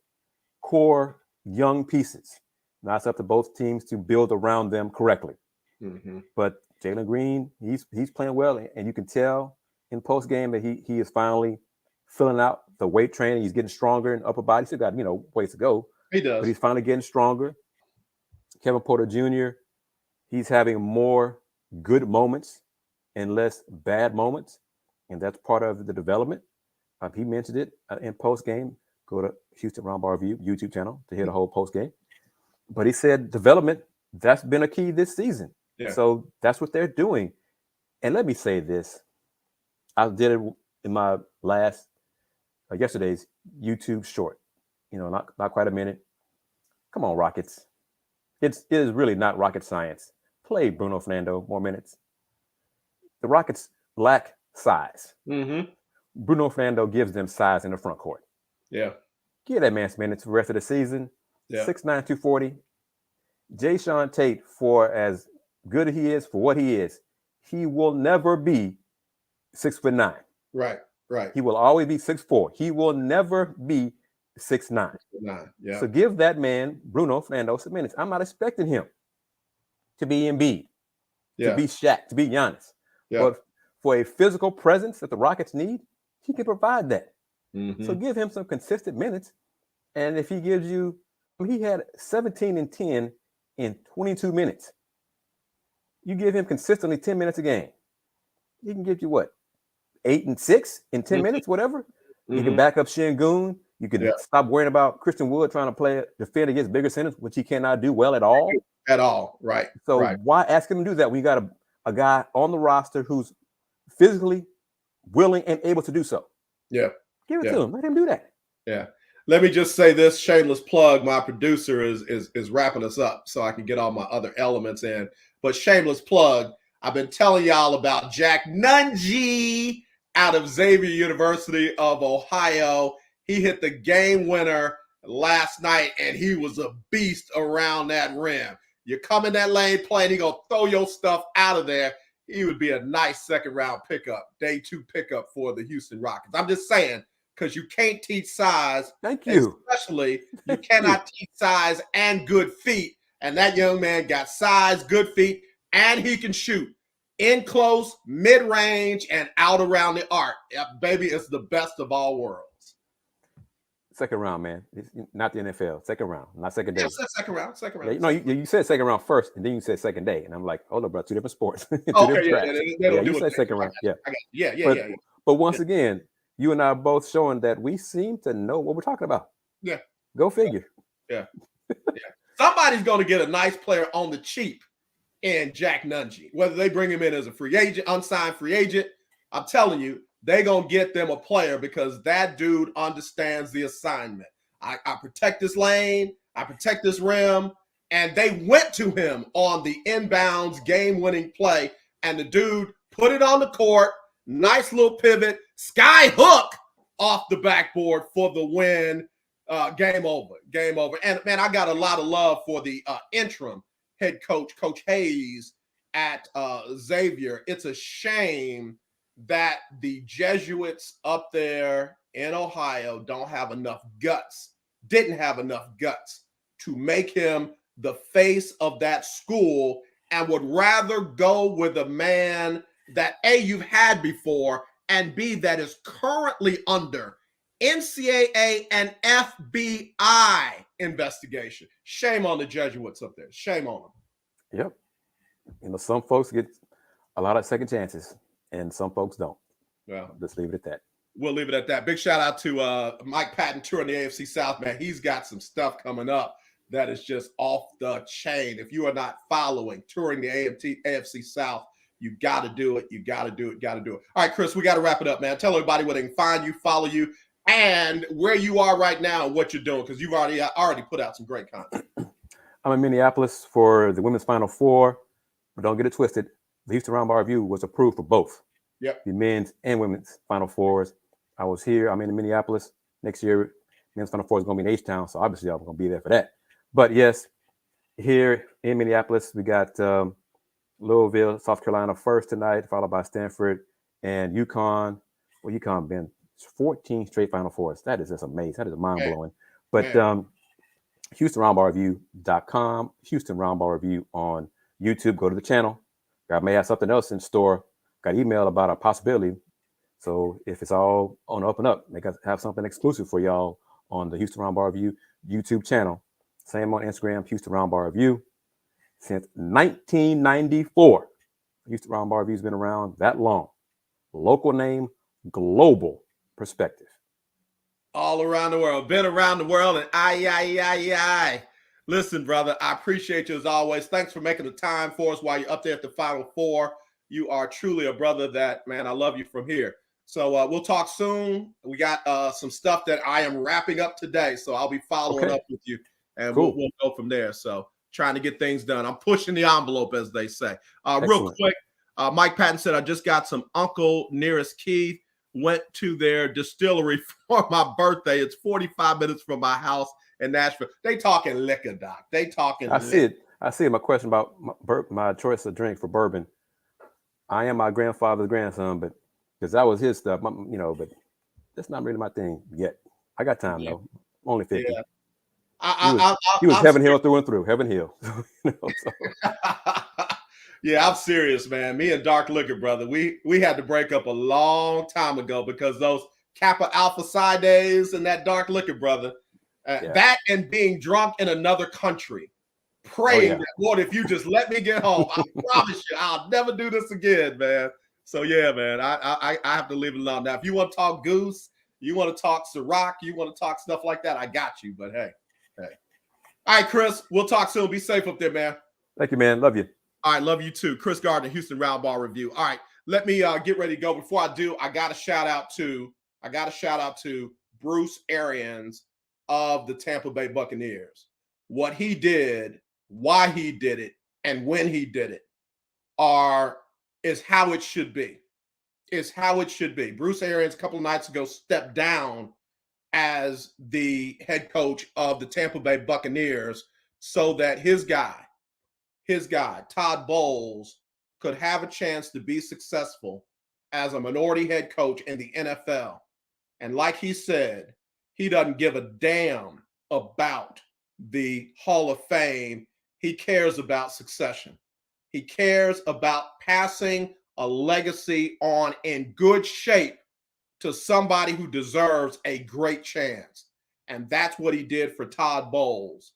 core young pieces. Now it's up to both teams to build around them correctly. Mm-hmm. But Jalen Green, he's playing well, and you can tell in post game that he is finally filling out the weight training. He's getting stronger in upper body. Still got ways to go. He does, but he's finally getting stronger. Kevin Porter Jr., he's having more good moments and less bad moments, and that's part of the development. He mentioned it in post game. Go to Houston Roundball Review YouTube channel to hear the whole post game. But he said development, that's been a key this season. Yeah. So that's what they're doing. And let me say this. I did it in my yesterday's YouTube short. Not quite a minute. Come on, Rockets. It is really not rocket science. Play Bruno Fernando more minutes. The Rockets lack size. Mm-hmm. Bruno Fernando gives them size in the front court. Yeah. Give that man some minutes for the rest of the season. Yeah. 6'9", 240. Jayshawn Tate, for as good as he is, for what he is, he will never be 6'9". Right. He will always be 6'4". He will never be 6'9". Yeah. So give that man, Bruno Fernando, some minutes. I'm not expecting him to be Embiid, to be Shaq, to be Giannis. Yeah. But for a physical presence that the Rockets need, he can provide that. Mm-hmm. So give him some consistent minutes. And if he gives you, he had 17 and 10 in 22 minutes. You give him consistently 10 minutes a game. He can give you what? 8 and 6 in 10 minutes, whatever. You can back up Şengün. You can stop worrying about Christian Wood trying to defend against bigger centers, which he cannot do well at all. At all, right. So why ask him to do that when you got a guy on the roster who's physically willing and able to do so? Yeah. Give it to him. Let him do that. Yeah. Let me just say this shameless plug. My producer is wrapping us up so I can get all my other elements in. But shameless plug, I've been telling y'all about Jack Nungy out of Xavier University of Ohio. He hit the game winner last night, and he was a beast around that rim. You come in that lane playing, he gonna throw your stuff out of there. He would be a nice second-round pickup, day 2 pickup for the Houston Rockets. I'm just saying, because you can't teach size. Thank you. Especially, you cannot teach size and good feet. And that young man got size, good feet, and he can shoot in close, mid-range, and out around the arc. Yeah, baby, it's the best of all worlds. Second round, man. It's not the NFL. Second round, not second day. Yes, second round. Yeah, you said second round first, and then you said second day, and I'm like, hold up, bro, 2 different sports. Okay, you said second round. Yeah. But once again, you and I are both showing that we seem to know what we're talking about. Yeah. Go figure. Yeah. Somebody's going to get a nice player on the cheap in Jack Nungy, whether they bring him in as a free agent, unsigned free agent. I'm telling you, they're going to get them a player because that dude understands the assignment. I protect this lane. I protect this rim. And they went to him on the inbounds game-winning play, and the dude put it on the court. Nice little pivot, sky hook, off the backboard for the win. Game over. And man, I got a lot of love for the interim head coach, Coach Hayes at Xavier. It's a shame that the Jesuits up there in Ohio didn't have enough guts to make him the face of that school, and would rather go with a man that A, you've had before, and B, that is currently under NCAA and FBI investigation. Shame on the Jesuits up there. Shame on them. Yep. Some folks get a lot of second chances, and some folks don't. Well, just leave it at that. We'll leave it at that. Big shout out to Mike Patton touring the AFC South, man. He's got some stuff coming up that is just off the chain. If you are not following touring the AFC South, you got to do it. You got to do it. All right, Kris, we got to wrap it up, man. Tell everybody where they can find you, follow you, and where you are right now and what you're doing, because you've already put out some great content. I'm in Minneapolis for the Women's Final Four, but don't get it twisted. The Houston Roundball Review was approved for both. Yep. The men's and women's Final Fours. I was here. I'm in Minneapolis. Next year, men's Final Four is going to be in H-Town, so obviously I'm going to be there for that. But yes, here in Minneapolis, we got Louisville, South Carolina first tonight, followed by Stanford and UConn. Well, UConn been 14 straight Final Fours. That is just amazing. That is mind-blowing. But HoustonRoundballReview.com, Houston Roundball Review on YouTube. Go to the channel. I may have something else in store. Got email about a possibility. So if it's all on up and up, make us have something exclusive for y'all on the Houston Roundball Review YouTube channel. Same on Instagram, Houston Roundball Review. Since 1994, Houston Roundball Review's been around that long. Local name, global perspective. All around the world. Been around the world, and I. Listen, brother, I appreciate you as always. Thanks for making the time for us while you're up there at the Final Four. You are truly a brother that, man, I love you from here. So we'll talk soon. We got some stuff that I am wrapping up today, so I'll be following up with you, and we'll go from there. So trying to get things done. I'm pushing the envelope, as they say. Real quick, Mike Patton said, I just got some Uncle Nearest Keith. Went to their distillery for my birthday. It's 45 minutes from my house in Nashville. They talking liquor, Doc. They talking I see it. My question about my choice of drink for bourbon. I am my grandfather's grandson, but because that was his stuff, but that's not really my thing yet. I got time, though. I'm only 50. Yeah. He was Heaven Hill through and through. Heaven Hill. Yeah, I'm serious, man. Me and Dark Liquor, brother, we had to break up a long time ago because those Kappa Alpha Psi days and that Dark Liquor, brother, that and being drunk in another country, praying that, Lord, if you just let me get home, I promise you, I'll never do this again, man. So yeah, man, I have to leave it alone. Now, if you want to talk Goose, you want to talk Ciroc, you want to talk stuff like that, I got you. But hey. All right, Kris, we'll talk soon. Be safe up there, man. Thank you, man. Love you. All right, love you too. Kris Gardner, Houston Roundball Review. All right, let me get ready to go. Before I do, I got to shout out to Bruce Arians of the Tampa Bay Buccaneers. What he did, why he did it, and when he did it is how it should be. Is how it should be. Bruce Arians a couple of nights ago stepped down as the head coach of the Tampa Bay Buccaneers so that his guy, Todd Bowles, could have a chance to be successful as a minority head coach in the NFL. And like he said, he doesn't give a damn about the Hall of Fame. He cares about succession. He cares about passing a legacy on in good shape to somebody who deserves a great chance. And that's what he did for Todd Bowles.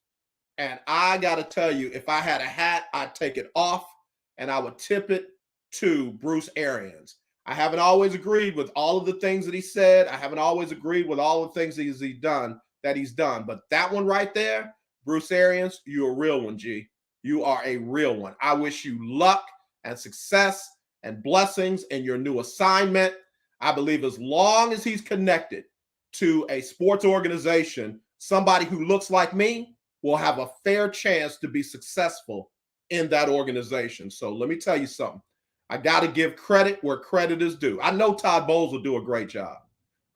And I got to tell you, if I had a hat, I'd take it off and I would tip it to Bruce Arians. I haven't always agreed with all of the things that he said. I haven't always agreed with all the things he's done. But that one right there, Bruce Arians, you're a real one, G. You are a real one. I wish you luck and success and blessings in your new assignment. I believe as long as he's connected to a sports organization, somebody who looks like me will have a fair chance to be successful in that organization. So let me tell you something. I got to give credit where credit is due. I know Todd Bowles will do a great job.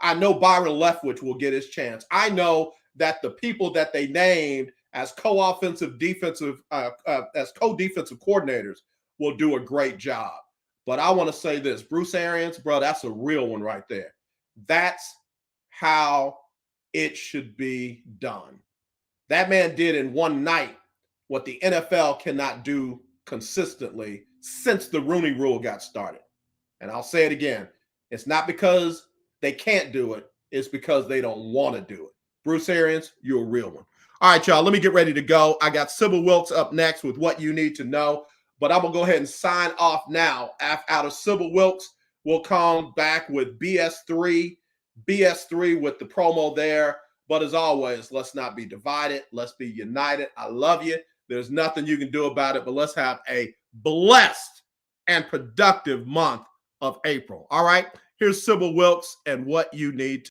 I know Byron Leftwich will get his chance. I know that the people that they named as co-defensive coordinators will do a great job. But I want to say this, Bruce Arians, bro, that's a real one right there. That's how it should be done. That man did in one night what the NFL cannot do consistently since the Rooney Rule got started. And I'll say it again. It's not because they can't do it. It's because they don't want to do it. Bruce Arians, you're a real one. All right, y'all, let me get ready to go. I got Sybil Wilkes up next with what you need to know. But I'm going to go ahead and sign off now. Out of Sybil Wilkes, we'll come back with BS3 with the promo there. But as always, let's not be divided. Let's be united. I love you. There's nothing you can do about it, but let's have a blessed and productive month of April. All right, here's Sybil Wilkes and what you need to